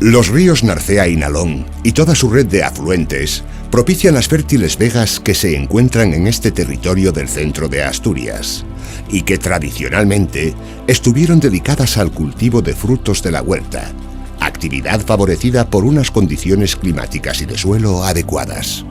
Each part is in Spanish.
Los ríos Narcea y Nalón y toda su red de afluentes propician las fértiles vegas que se encuentran en este territorio del centro de Asturias y que tradicionalmente estuvieron dedicadas al cultivo de frutos de la huerta, actividad favorecida por unas condiciones climáticas y de suelo adecuadas.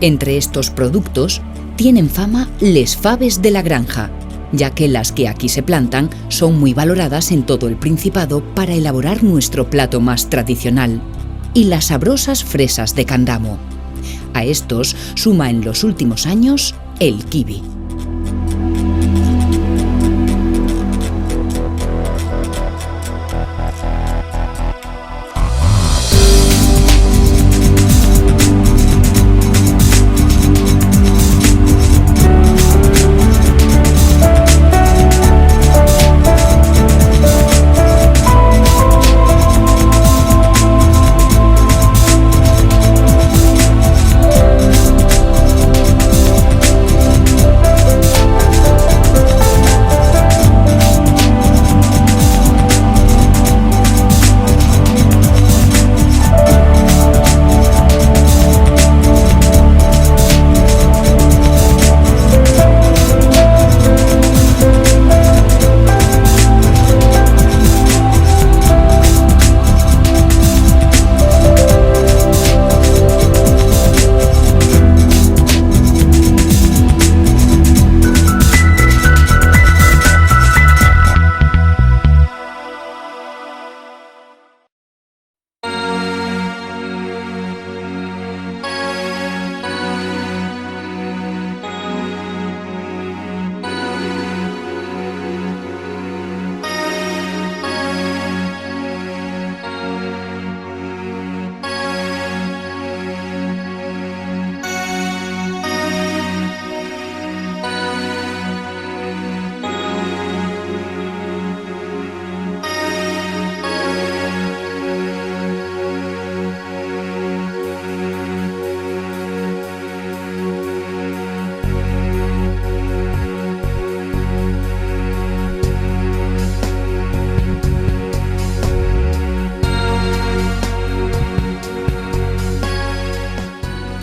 Entre estos productos tienen fama les faves de la granja, ya que las que aquí se plantan son muy valoradas en todo el Principado para elaborar nuestro plato más tradicional, y las sabrosas fresas de Candamo. A estos suma en los últimos años el kiwi.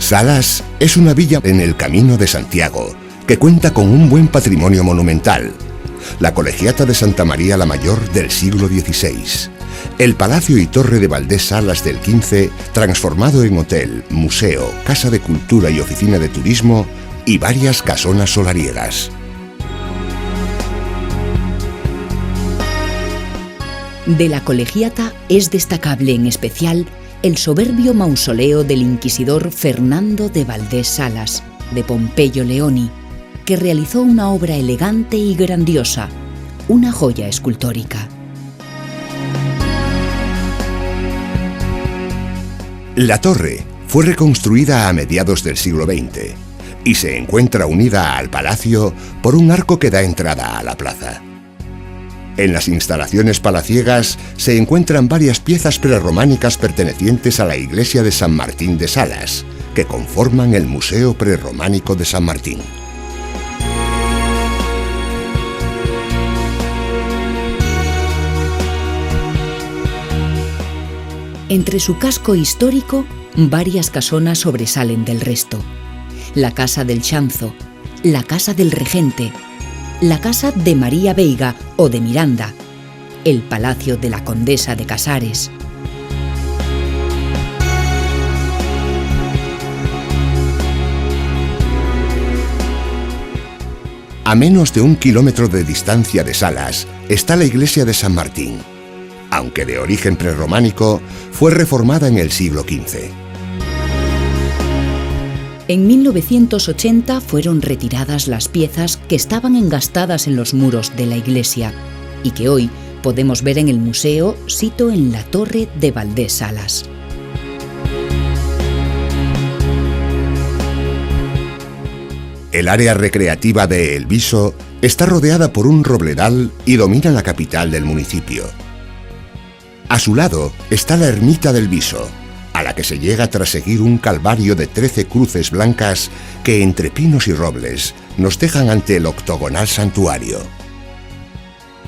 Salas es una villa en el Camino de Santiago que cuenta con un buen patrimonio monumental: la Colegiata de Santa María la Mayor del siglo XVI, el Palacio y Torre de Valdés Salas del XV, transformado en hotel, museo, casa de cultura y oficina de turismo, y varias casonas solariegas. De la Colegiata es destacable en especial el soberbio mausoleo del inquisidor Fernando de Valdés Salas, de Pompeyo Leoni, que realizó una obra elegante y grandiosa, una joya escultórica. La torre fue reconstruida a mediados del siglo XX y se encuentra unida al palacio por un arco que da entrada a la plaza. En las instalaciones palaciegas se encuentran varias piezas prerrománicas pertenecientes a la iglesia de San Martín de Salas, que conforman el Museo Prerrománico de San Martín. Entre su casco histórico, varias casonas sobresalen del resto: la Casa del Chanzo, la Casa del Regente, la Casa de María Veiga o de Miranda, el Palacio de la Condesa de Casares. A menos de 1 kilómetro de distancia de Salas está la iglesia de San Martín, aunque de origen prerrománico, fue reformada en el siglo XV. En 1980 fueron retiradas las piezas que estaban engastadas en los muros de la iglesia y que hoy podemos ver en el museo sito en la Torre de Valdés Salas. El área recreativa de El Viso está rodeada por un robledal y domina la capital del municipio. A su lado está la ermita del Viso, a la que se llega tras seguir un calvario de 13 cruces blancas que entre pinos y robles nos dejan ante el octogonal santuario.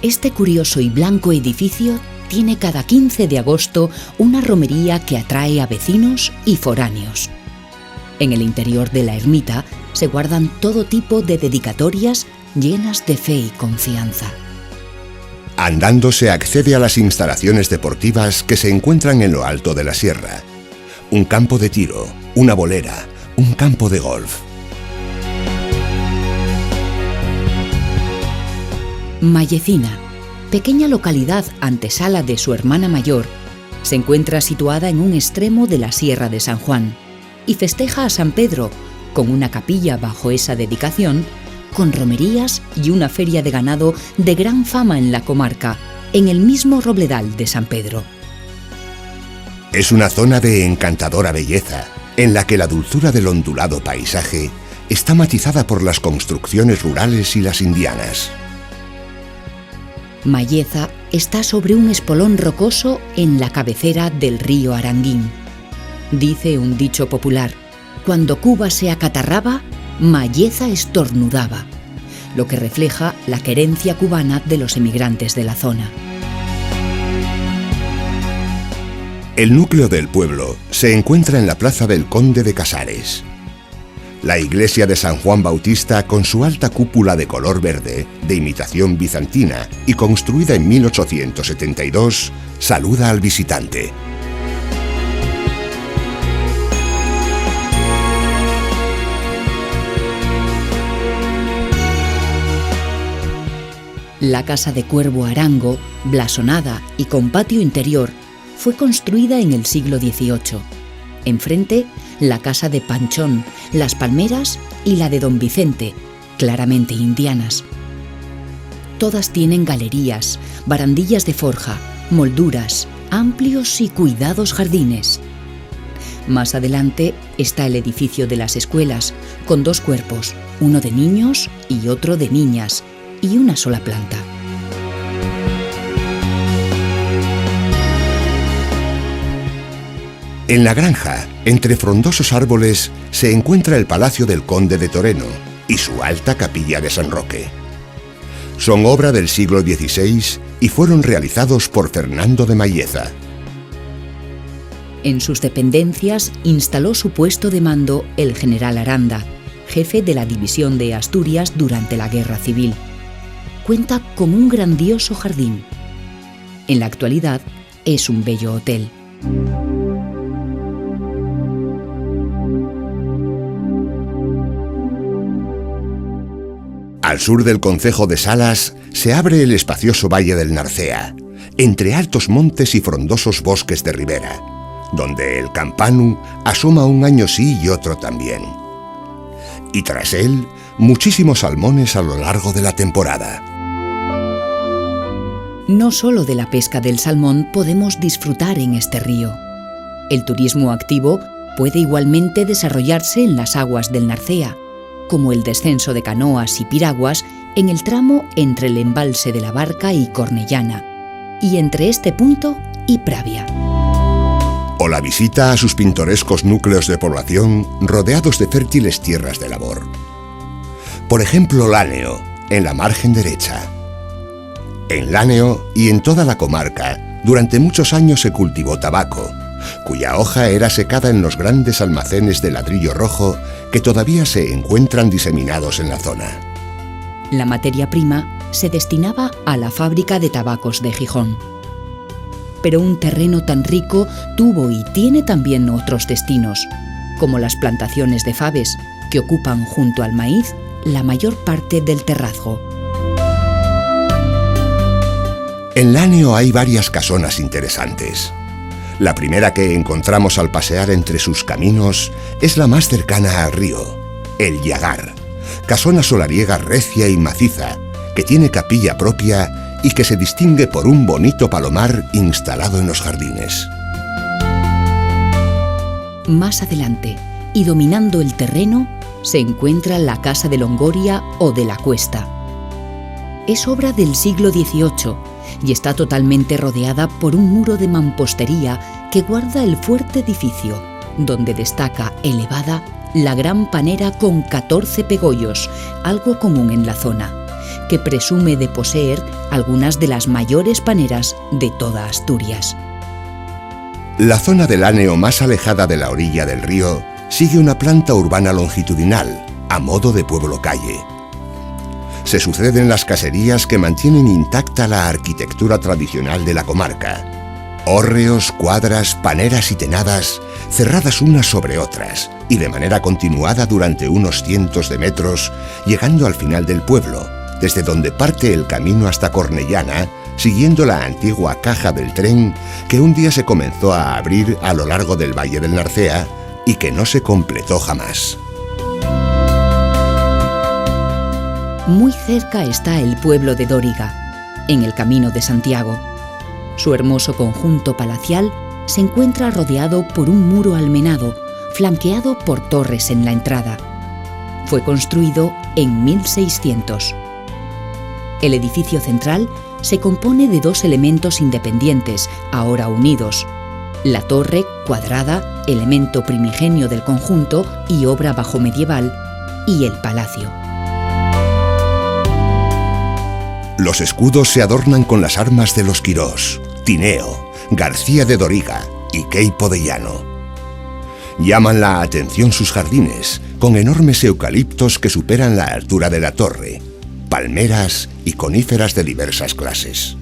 Este curioso y blanco edificio tiene cada 15 de agosto una romería que atrae a vecinos y foráneos. En el interior de la ermita se guardan todo tipo de dedicatorias llenas de fe y confianza. Andando se accede a las instalaciones deportivas que se encuentran en lo alto de la sierra. Un campo de tiro, una bolera, un campo de golf. Mallecina, pequeña localidad antesala de su hermana mayor, se encuentra situada en un extremo de la Sierra de San Juan y festeja a San Pedro con una capilla bajo esa dedicación, con romerías y una feria de ganado de gran fama en la comarca, en el mismo Robledal de San Pedro. Es una zona de encantadora belleza, en la que la dulzura del ondulado paisaje está matizada por las construcciones rurales y las indianas. Malleza está sobre un espolón rocoso en la cabecera del río Aranguín. Dice un dicho popular: cuando Cuba se acatarraba, Malleza estornudaba, lo que refleja la querencia cubana de los emigrantes de la zona. El núcleo del pueblo se encuentra en la plaza del Conde de Casares. La iglesia de San Juan Bautista, con su alta cúpula de color verde, de imitación bizantina y construida en 1872, saluda al visitante. La casa de Cuervo Arango, blasonada y con patio interior, fue construida en el siglo XVIII. Enfrente, la casa de Panchón, Las Palmeras y la de Don Vicente, claramente indianas. Todas tienen galerías, barandillas de forja, molduras, amplios y cuidados jardines. Más adelante está el edificio de las escuelas, con 2 cuerpos, uno de niños y otro de niñas, y una sola planta. En la granja, entre frondosos árboles, se encuentra el Palacio del Conde de Toreno y su alta capilla de San Roque. Son obra del siglo XVI y fueron realizados por Fernando de Malleza. En sus dependencias instaló su puesto de mando el general Aranda, jefe de la División de Asturias durante la Guerra Civil. Cuenta con un grandioso jardín. En la actualidad es un bello hotel. Al sur del concejo de Salas se abre el espacioso Valle del Narcea, entre altos montes y frondosos bosques de ribera, donde el Campanu asoma un año sí y otro también. Y tras él, muchísimos salmones a lo largo de la temporada. No solo de la pesca del salmón podemos disfrutar en este río. El turismo activo puede igualmente desarrollarse en las aguas del Narcea, como el descenso de canoas y piraguas en el tramo entre el embalse de la Barca y Cornellana, y entre este punto y Pravia. O la visita a sus pintorescos núcleos de población rodeados de fértiles tierras de labor. Por ejemplo, Láneo, en la margen derecha. En Láneo y en toda la comarca, durante muchos años se cultivó tabaco, cuya hoja era secada en los grandes almacenes de ladrillo rojo que todavía se encuentran diseminados en la zona. La materia prima se destinaba a la fábrica de tabacos de Gijón. Pero un terreno tan rico tuvo y tiene también otros destinos, como las plantaciones de faves, que ocupan junto al maíz la mayor parte del terrazgo. En Láneo hay varias casonas interesantes. La primera que encontramos al pasear entre sus caminos es la más cercana al río, el Llagar, casona solariega recia y maciza, que tiene capilla propia y que se distingue por un bonito palomar instalado en los jardines. Más adelante, y dominando el terreno, se encuentra la Casa de Longoria o de la Cuesta. Es obra del siglo XVIII y está totalmente rodeada por un muro de mampostería que guarda el fuerte edificio, donde destaca elevada la gran panera con 14 pegollos, algo común en la zona, que presume de poseer algunas de las mayores paneras de toda Asturias. La zona del Áneo más alejada de la orilla del río sigue una planta urbana longitudinal, a modo de pueblo-calle. Se suceden las caserías que mantienen intacta la arquitectura tradicional de la comarca. Hórreos, cuadras, paneras y tenadas, cerradas unas sobre otras y de manera continuada durante unos cientos de metros, llegando al final del pueblo, desde donde parte el camino hasta Cornellana, siguiendo la antigua caja del tren que un día se comenzó a abrir a lo largo del Valle del Narcea y que no se completó jamás. Muy cerca está el pueblo de Dóriga, en el Camino de Santiago. Su hermoso conjunto palacial se encuentra rodeado por un muro almenado, flanqueado por torres en la entrada. Fue construido en 1600. El edificio central se compone de dos elementos independientes, ahora unidos: la torre, cuadrada, elemento primigenio del conjunto y obra bajomedieval, y el palacio. Los escudos se adornan con las armas de los Quirós, Tineo, García de Doriga y Queipo de Llano. Llaman la atención sus jardines, con enormes eucaliptos que superan la altura de la torre, palmeras y coníferas de diversas clases.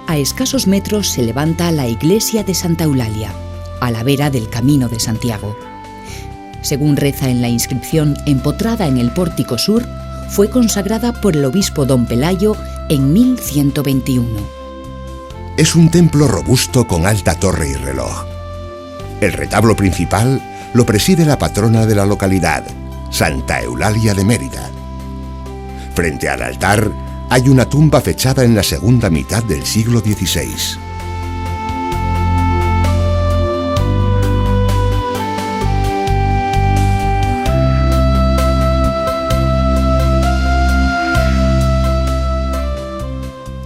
A escasos metros se levanta la iglesia de Santa Eulalia, a la vera del Camino de Santiago. Según reza en la inscripción empotrada en el pórtico sur, fue consagrada por el obispo don Pelayo en 1121. Es un templo robusto con alta torre y reloj. El retablo principal lo preside la patrona de la localidad, Santa Eulalia de Mérida. Frente al altar hay una tumba fechada en la segunda mitad del siglo XVI.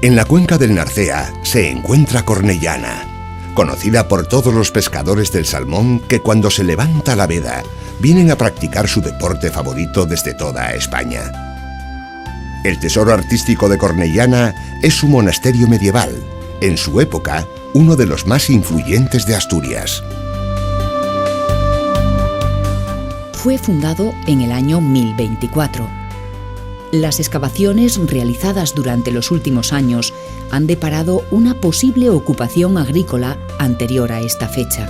En la cuenca del Narcea se encuentra Cornellana, conocida por todos los pescadores del salmón que cuando se levanta la veda vienen a practicar su deporte favorito desde toda España. El tesoro artístico de Cornellana es su monasterio medieval, en su época uno de los más influyentes de Asturias. Fue fundado en el año 1024. Las excavaciones realizadas durante los últimos años han deparado una posible ocupación agrícola anterior a esta fecha.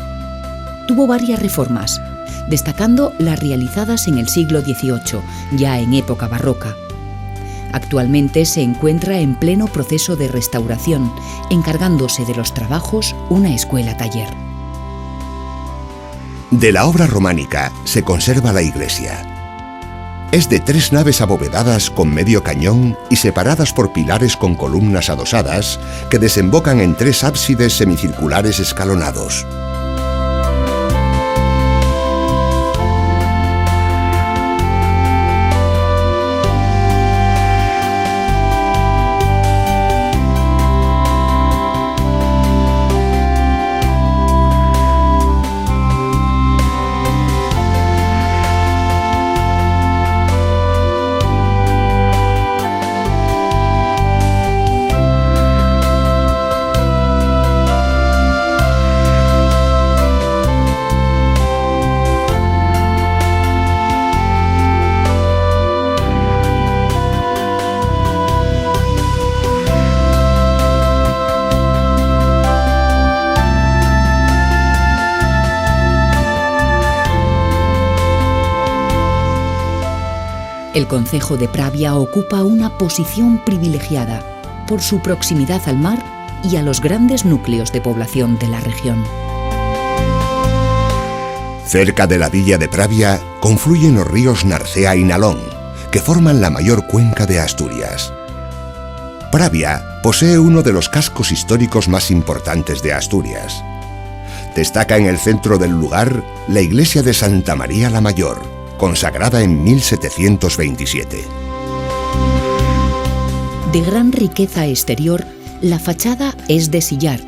Tuvo varias reformas, destacando las realizadas en el siglo XVIII, ya en época barroca. Actualmente se encuentra en pleno proceso de restauración, encargándose de los trabajos una escuela-taller. De la obra románica se conserva la iglesia. Es de 3 naves abovedadas con medio cañón y separadas por pilares con columnas adosadas que desembocan en 3 ábsides semicirculares escalonados. El concejo de Pravia ocupa una posición privilegiada por su proximidad al mar y a los grandes núcleos de población de la región. Cerca de la villa de Pravia confluyen los ríos Narcea y Nalón, que forman la mayor cuenca de Asturias. Pravia posee uno de los cascos históricos más importantes de Asturias. Destaca en el centro del lugar la iglesia de Santa María la Mayor, consagrada en 1727. De gran riqueza exterior, la fachada es de sillar,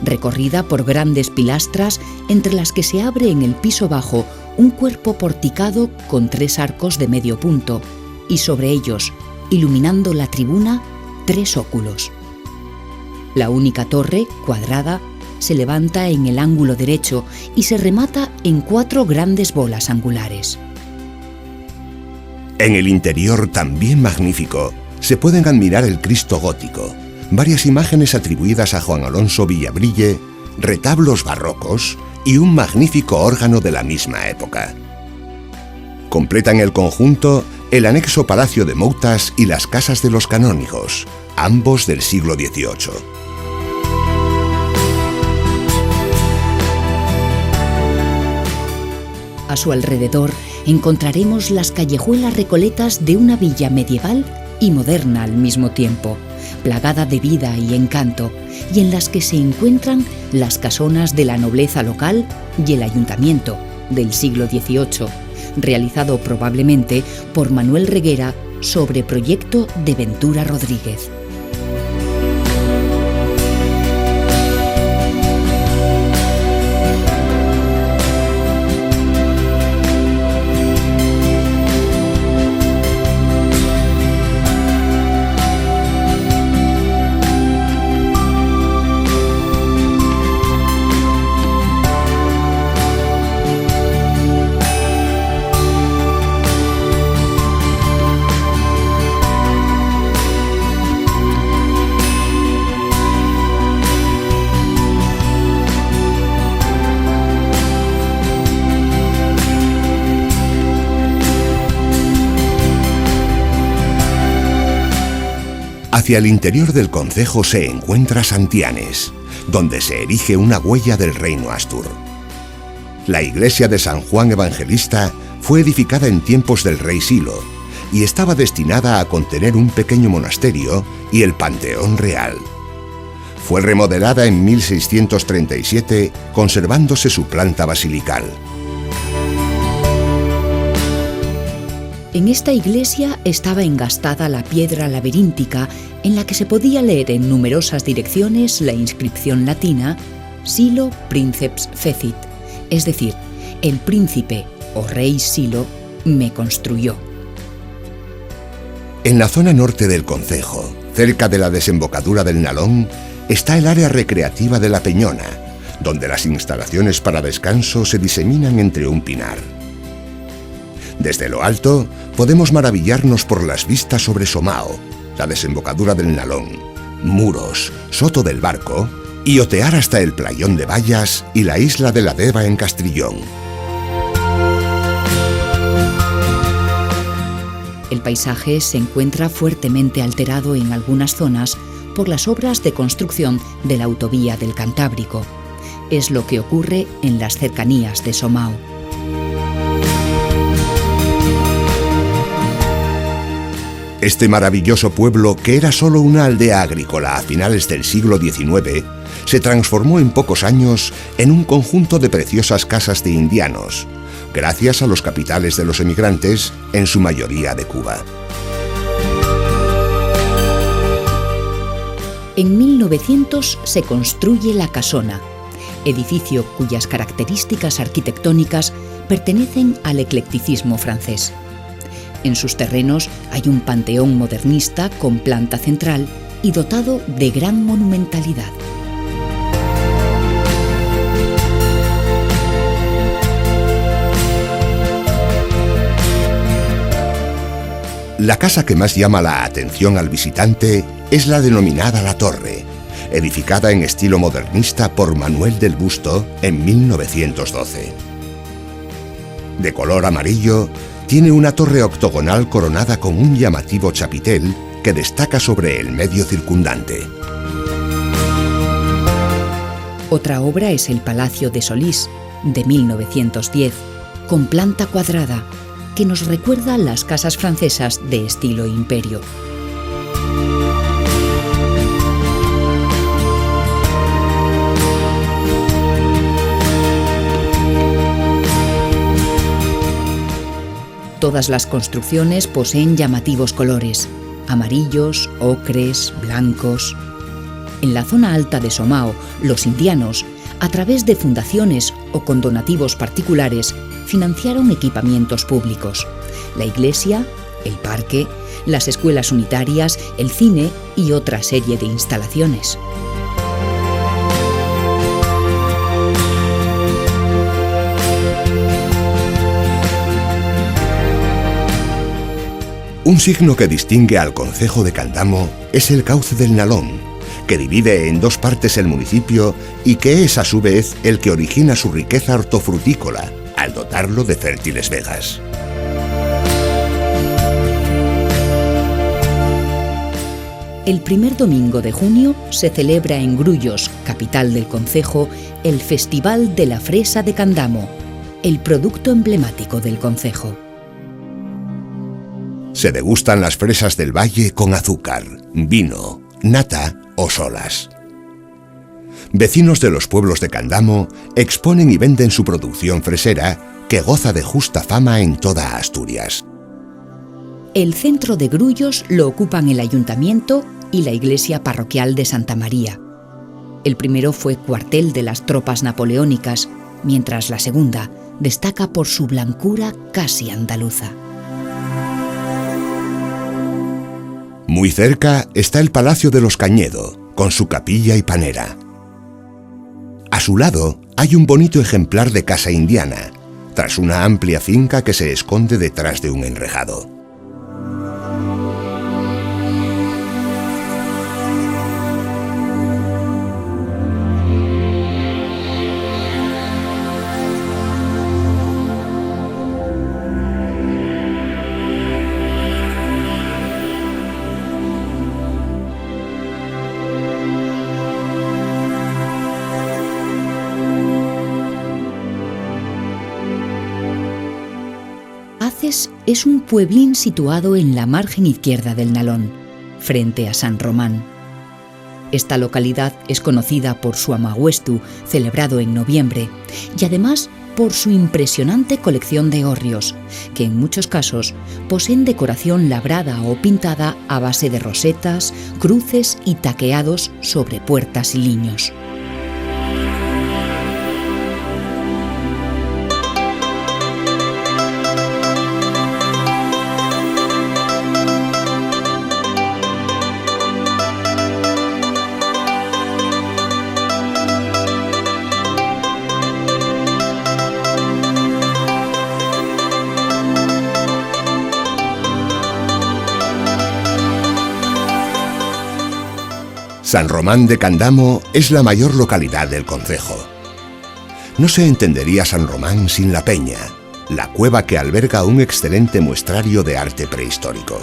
recorrida por grandes pilastras entre las que se abre en el piso bajo un cuerpo porticado con 3 arcos de medio punto y sobre ellos, iluminando la tribuna, 3 óculos. La única torre, cuadrada, se levanta en el ángulo derecho y se remata en 4 grandes bolas angulares. En el interior, también magnífico, se pueden admirar el Cristo gótico, varias imágenes atribuidas a Juan Alonso Villabrille, retablos barrocos y un magnífico órgano de la misma época. Completan el conjunto el anexo Palacio de Moutas y las casas de los canónigos, ambos del siglo XVIII. A su alrededor encontraremos las callejuelas recoletas de una villa medieval y moderna al mismo tiempo, plagada de vida y encanto, y en las que se encuentran las casonas de la nobleza local y el ayuntamiento del siglo XVIII, realizado probablemente por Manuel Reguera sobre proyecto de Ventura Rodríguez. Hacia el interior del concejo se encuentra Santianes, donde se erige una huella del reino Astur. La iglesia de San Juan Evangelista fue edificada en tiempos del rey Silo y estaba destinada a contener un pequeño monasterio y el panteón real. Fue remodelada en 1637, conservándose su planta basilical. En esta iglesia estaba engastada la piedra laberíntica en la que se podía leer en numerosas direcciones la inscripción latina Silo Princeps Fecit, es decir, el príncipe o rey Silo me construyó. En la zona norte del concejo, cerca de la desembocadura del Nalón, está el área recreativa de La Peñona, donde las instalaciones para descanso se diseminan entre un pinar. Desde lo alto, podemos maravillarnos por las vistas sobre Somao, la desembocadura del Nalón, Muros, Soto del Barco, y otear hasta el Playón de Bayas y la isla de la Deva en Castrillón. El paisaje se encuentra fuertemente alterado en algunas zonas por las obras de construcción de la autovía del Cantábrico. Es lo que ocurre en las cercanías de Somao. Este maravilloso pueblo, que era solo una aldea agrícola a finales del siglo XIX, se transformó en pocos años en un conjunto de preciosas casas de indianos, gracias a los capitales de los emigrantes, en su mayoría de Cuba. En 1900 se construye La Casona, edificio cuyas características arquitectónicas pertenecen al eclecticismo francés. En sus terrenos hay un panteón modernista con planta central y dotado de gran monumentalidad. La casa que más llama la atención al visitante es la denominada La Torre, edificada en estilo modernista por Manuel del Busto en 1912. De color amarillo, tiene una torre octogonal coronada con un llamativo chapitel que destaca sobre el medio circundante. Otra obra es el Palacio de Solís, de 1910, con planta cuadrada, que nos recuerda las casas francesas de estilo imperio. Todas las construcciones poseen llamativos colores, amarillos, ocres, blancos. En la zona alta de Somao, los indianos, a través de fundaciones o con donativos particulares, financiaron equipamientos públicos: la iglesia, el parque, las escuelas unitarias, el cine y otra serie de instalaciones. Un signo que distingue al concejo de Candamo es el cauce del Nalón, que divide en dos partes el municipio y que es a su vez el que origina su riqueza hortofrutícola, al dotarlo de fértiles vegas. El primer domingo de junio se celebra en Grullos, capital del concejo, el Festival de la Fresa de Candamo, el producto emblemático del concejo. Se degustan las fresas del valle con azúcar, vino, nata o solas. Vecinos de los pueblos de Candamo exponen y venden su producción fresera, que goza de justa fama en toda Asturias. El centro de Grullos lo ocupan el ayuntamiento y la iglesia parroquial de Santa María. El primero fue cuartel de las tropas napoleónicas, mientras la segunda destaca por su blancura casi andaluza. Muy cerca está el Palacio de los Cañedo, con su capilla y panera. A su lado hay un bonito ejemplar de casa indiana, tras una amplia finca que se esconde detrás de un enrejado. Aces es un pueblín situado en la margen izquierda del Nalón, frente a San Román. Esta localidad es conocida por su amagüestu, celebrado en noviembre, y además por su impresionante colección de hórreos, que en muchos casos poseen decoración labrada o pintada a base de rosetas, cruces y taqueados sobre puertas y liños. San Román de Candamo es la mayor localidad del concejo. No se entendería San Román sin la Peña, la cueva que alberga un excelente muestrario de arte prehistórico.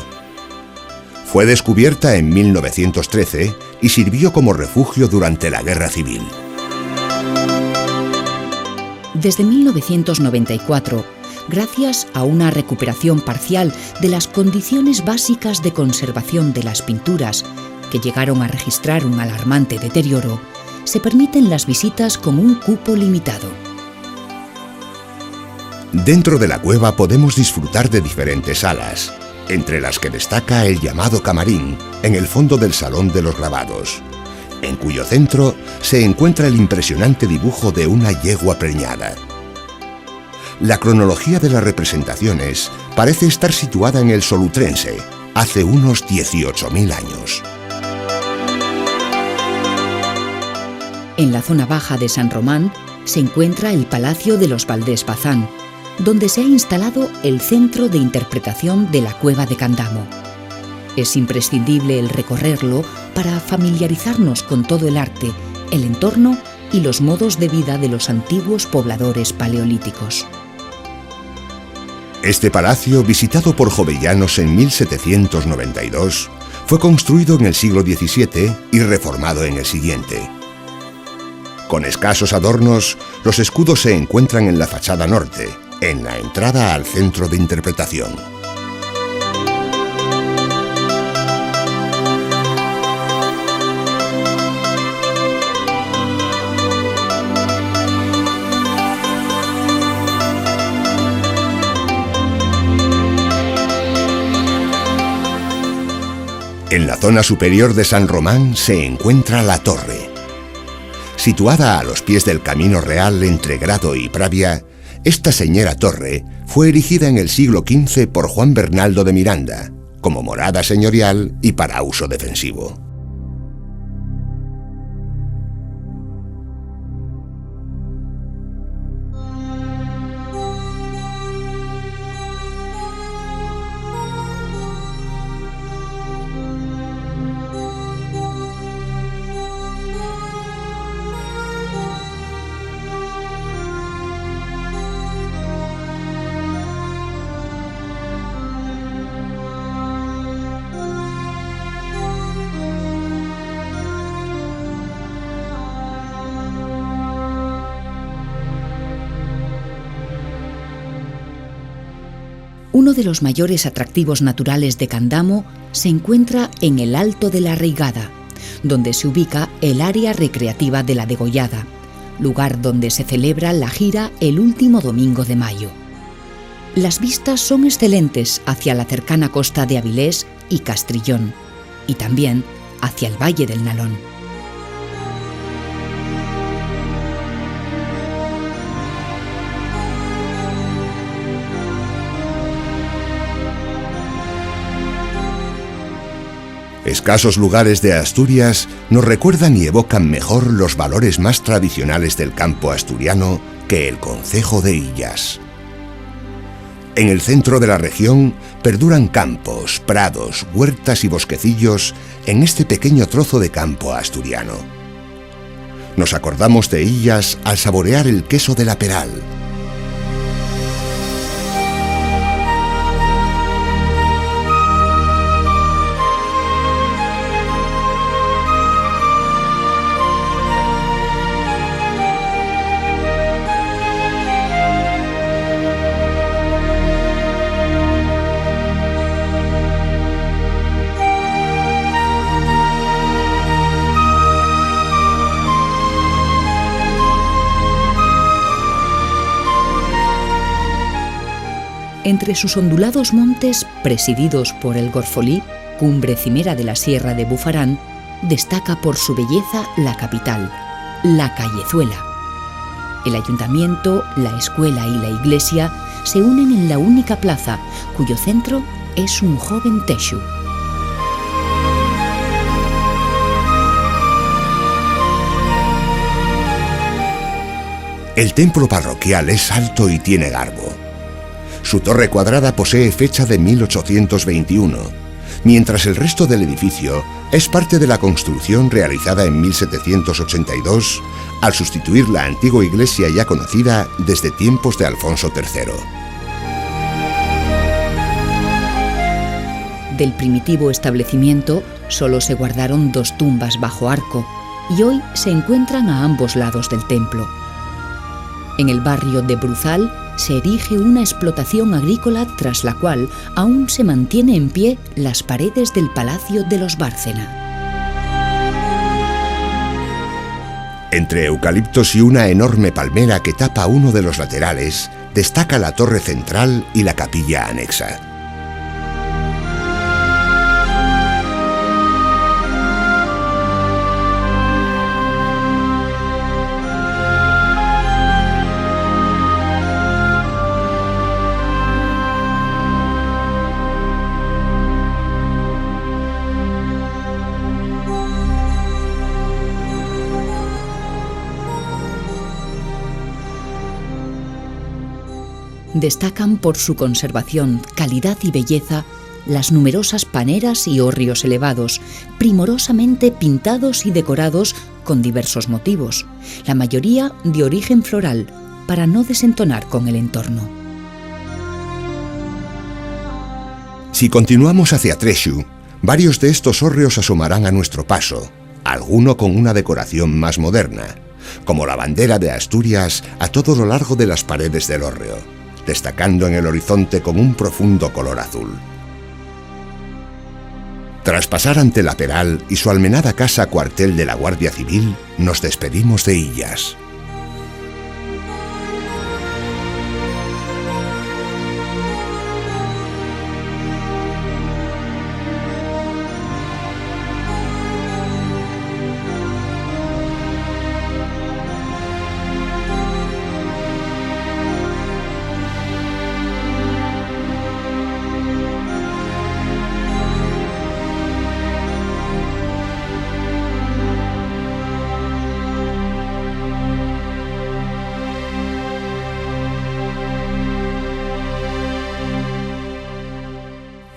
Fue descubierta en 1913 y sirvió como refugio durante la Guerra Civil. Desde 1994, gracias a una recuperación parcial de las condiciones básicas de conservación de las pinturas, que llegaron a registrar un alarmante deterioro, se permiten las visitas con un cupo limitado. Dentro de la cueva podemos disfrutar de diferentes salas, entre las que destaca el llamado camarín, en el fondo del Salón de los Grabados, en cuyo centro se encuentra el impresionante dibujo de una yegua preñada. La cronología de las representaciones parece estar situada en el Solutrense, hace unos 18.000 años. En la zona baja de San Román se encuentra el Palacio de los Valdés Bazán, donde se ha instalado el Centro de Interpretación de la Cueva de Candamo. Es imprescindible el recorrerlo para familiarizarnos con todo el arte, el entorno y los modos de vida de los antiguos pobladores paleolíticos. Este palacio, visitado por jovellanos en 1792, fue construido en el siglo XVII y reformado en el siguiente. Con escasos adornos, los escudos se encuentran en la fachada norte, en la entrada al centro de interpretación. En la zona superior de San Román se encuentra la torre. Situada a los pies del Camino Real entre Grado y Pravia, esta señera torre fue erigida en el siglo XV por Juan Bernaldo de Miranda, como morada señorial y para uso defensivo. Uno de los mayores atractivos naturales de Candamo se encuentra en el Alto de la Reigada, donde se ubica el área recreativa de la Degollada, lugar donde se celebra la gira el último domingo de mayo. Las vistas son excelentes hacia la cercana costa de Avilés y Castrillón, y también hacia el Valle del Nalón. Escasos lugares de Asturias nos recuerdan y evocan mejor los valores más tradicionales del campo asturiano que el concejo de Illas. En el centro de la región perduran campos, prados, huertas y bosquecillos en este pequeño trozo de campo asturiano. Nos acordamos de Illas al saborear el queso de la Peral. Entre sus ondulados montes, presididos por el Gorfolí, cumbre cimera de la Sierra de Bufarán, destaca por su belleza la capital, la Callezuela. El ayuntamiento, la escuela y la iglesia se unen en la única plaza, cuyo centro es un joven texu. El templo parroquial es alto y tiene garbo. Su torre cuadrada posee fecha de 1821, mientras el resto del edificio es parte de la construcción realizada en 1782 al sustituir la antigua iglesia ya conocida desde tiempos de Alfonso III. Del primitivo establecimiento solo se guardaron 2 tumbas bajo arco y hoy se encuentran a ambos lados del templo. En el barrio de Bruzal se erige una explotación agrícola tras la cual aún se mantiene en pie las paredes del Palacio de los Bárcena. Entre eucaliptos y una enorme palmera que tapa uno de los laterales, destaca la torre central y la capilla anexa. Destacan por su conservación, calidad y belleza las numerosas paneras y hórreos elevados, primorosamente pintados y decorados con diversos motivos, la mayoría de origen floral, para no desentonar con el entorno. Si continuamos hacia Trexu, varios de estos hórreos asomarán a nuestro paso, alguno con una decoración más moderna, como la bandera de Asturias a todo lo largo de las paredes del hórreo, destacando en el horizonte con un profundo color azul. Tras pasar ante la Peral y su almenada casa cuartel de la Guardia Civil, nos despedimos de Illas.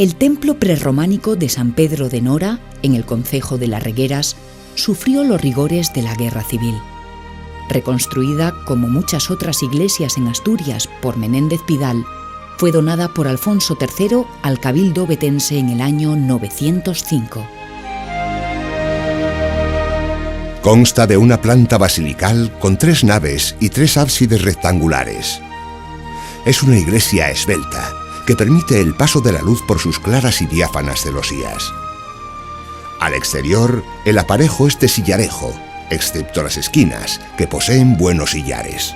El templo prerrománico de San Pedro de Nora, en el concejo de Las Regueras, sufrió los rigores de la Guerra Civil. Reconstruida como muchas otras iglesias en Asturias por Menéndez Pidal, fue donada por Alfonso III al Cabildo Ovetense en el año 905. Consta de una planta basilical con 3 naves y 3 ábsides rectangulares. Es una iglesia esbelta que permite el paso de la luz por sus claras y diáfanas celosías. Al exterior, el aparejo es de sillarejo, excepto las esquinas, que poseen buenos sillares.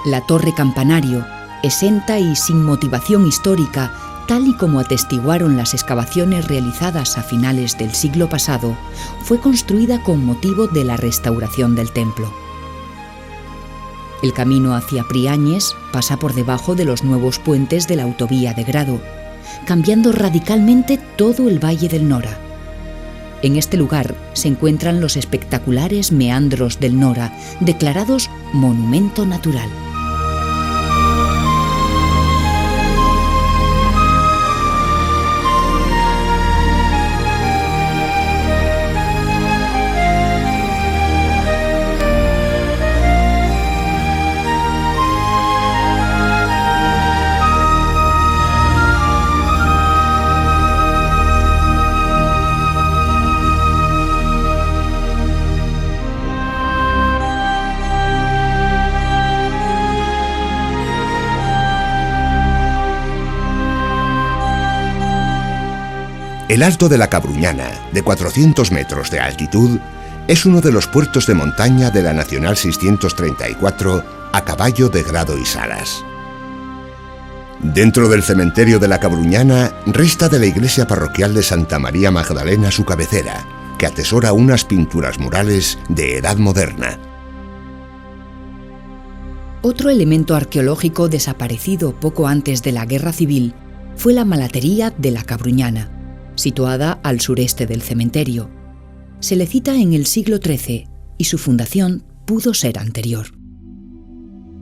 La torre campanario, exenta y sin motivación histórica, tal y como atestiguaron las excavaciones realizadas a finales del siglo pasado, fue construida con motivo de la restauración del templo. El camino hacia Priáñez pasa por debajo de los nuevos puentes de la autovía de Grado, cambiando radicalmente todo el Valle del Nora. En este lugar se encuentran los espectaculares meandros del Nora, declarados Monumento Natural. El Alto de la Cabruñana, de 400 metros de altitud, es uno de los puertos de montaña de la Nacional 634 a caballo de Grado y Salas. Dentro del cementerio de la Cabruñana resta de la iglesia parroquial de Santa María Magdalena su cabecera, que atesora unas pinturas murales de edad moderna. Otro elemento arqueológico desaparecido poco antes de la Guerra Civil fue la Malatería de la Cabruñana, situada al sureste del cementerio. Se le cita en el siglo XIII y su fundación pudo ser anterior.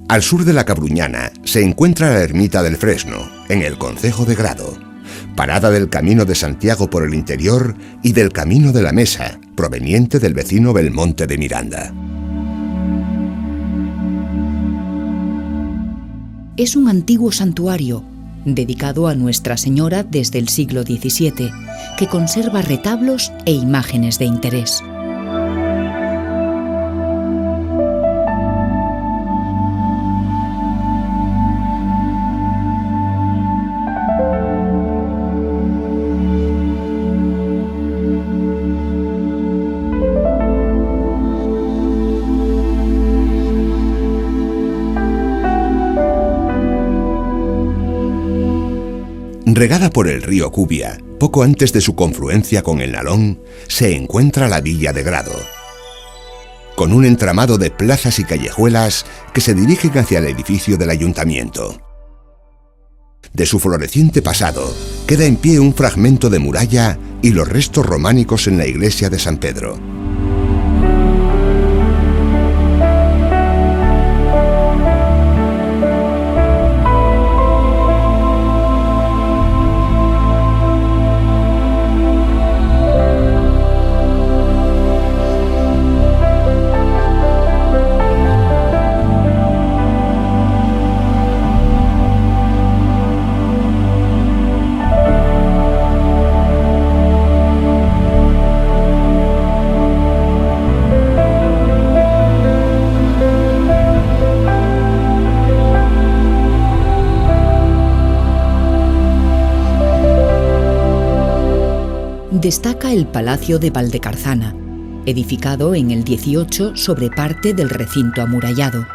Al sur de la Cabruñana se encuentra la ermita del Fresno, en el concejo de Grado, parada del Camino de Santiago por el interior y del Camino de la Mesa, proveniente del vecino Belmonte de Miranda. Es un antiguo santuario dedicado a Nuestra Señora desde el siglo XVII, que conserva retablos e imágenes de interés. Regada por el río Cubia, poco antes de su confluencia con el Nalón, se encuentra la Villa de Grado, con un entramado de plazas y callejuelas que se dirigen hacia el edificio del ayuntamiento. De su floreciente pasado, queda en pie un fragmento de muralla y los restos románicos en la iglesia de San Pedro. Destaca el Palacio de Valdecarzana, edificado en el 18 sobre parte del recinto amurallado.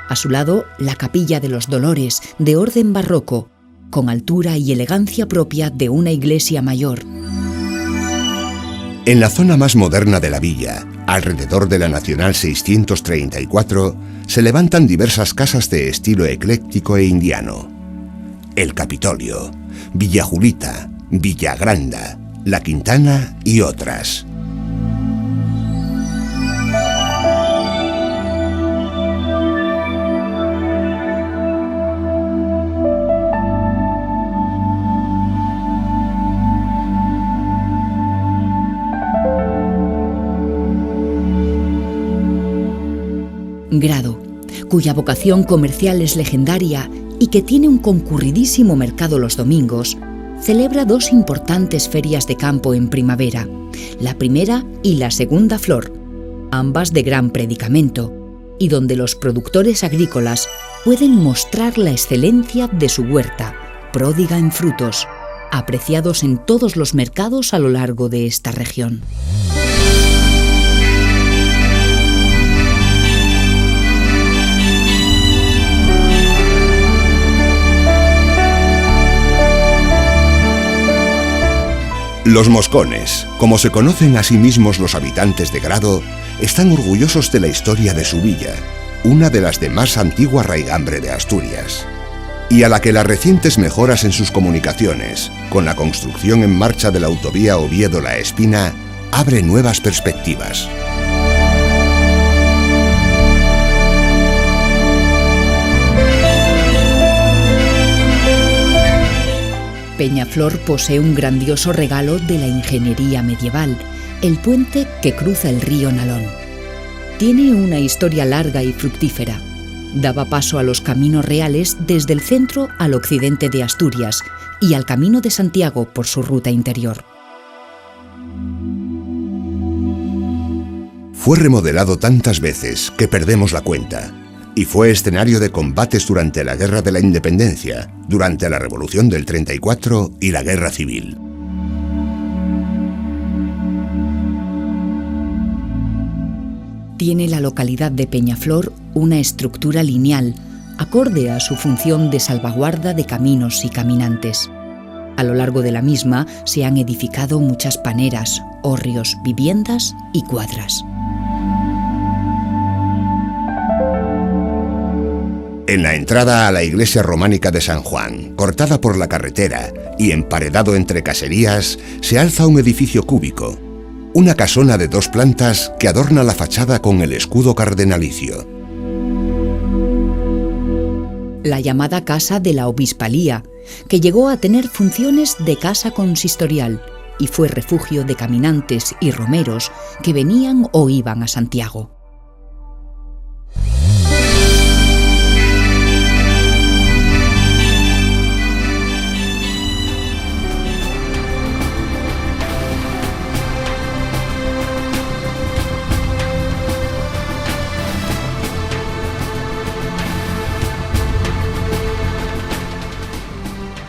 A su lado, la Capilla de los Dolores, de orden barroco, con altura y elegancia propia de una iglesia mayor. En la zona más moderna de la villa, alrededor de la Nacional 634, se levantan diversas casas de estilo ecléctico e indiano. El Capitolio, Villa Julita, Villa Granda, La Quintana y otras. Grado, cuya vocación comercial es legendaria y que tiene un concurridísimo mercado los domingos, celebra 2 importantes ferias de campo en primavera, la primera y la segunda flor, ambas de gran predicamento, y donde los productores agrícolas pueden mostrar la excelencia de su huerta, pródiga en frutos, apreciados en todos los mercados a lo largo de esta región. Los moscones, como se conocen a sí mismos los habitantes de Grado, están orgullosos de la historia de su villa, una de las de más antigua raigambre de Asturias, y a la que las recientes mejoras en sus comunicaciones, con la construcción en marcha de la autovía Oviedo-La Espina, abre nuevas perspectivas. Peñaflor posee un grandioso regalo de la ingeniería medieval, el puente que cruza el río Nalón. Tiene una historia larga y fructífera. Daba paso a los caminos reales desde el centro al occidente de Asturias y al Camino de Santiago por su ruta interior. Fue remodelado tantas veces que perdemos la cuenta, y fue escenario de combates durante la Guerra de la Independencia, durante la Revolución del 34 y la Guerra Civil. Tiene la localidad de Peñaflor una estructura lineal, acorde a su función de salvaguarda de caminos y caminantes. A lo largo de la misma se han edificado muchas paneras, hórreos, viviendas y cuadras. En la entrada a la iglesia románica de San Juan, cortada por la carretera y emparedado entre caserías, se alza un edificio cúbico, una casona de 2 plantas que adorna la fachada con el escudo cardenalicio. La llamada Casa de la Obispalía, que llegó a tener funciones de casa consistorial y fue refugio de caminantes y romeros que venían o iban a Santiago.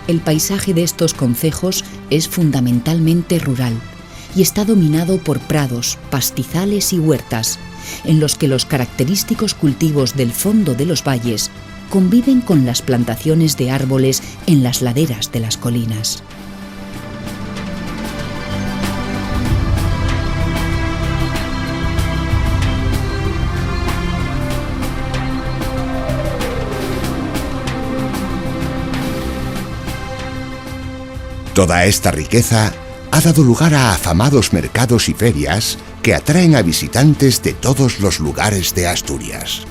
El paisaje de estos concejos es fundamentalmente rural y está dominado por prados, pastizales y huertas, en los que los característicos cultivos del fondo de los valles conviven con las plantaciones de árboles en las laderas de las colinas. Toda esta riqueza ha dado lugar a afamados mercados y ferias que atraen a visitantes de todos los lugares de Asturias.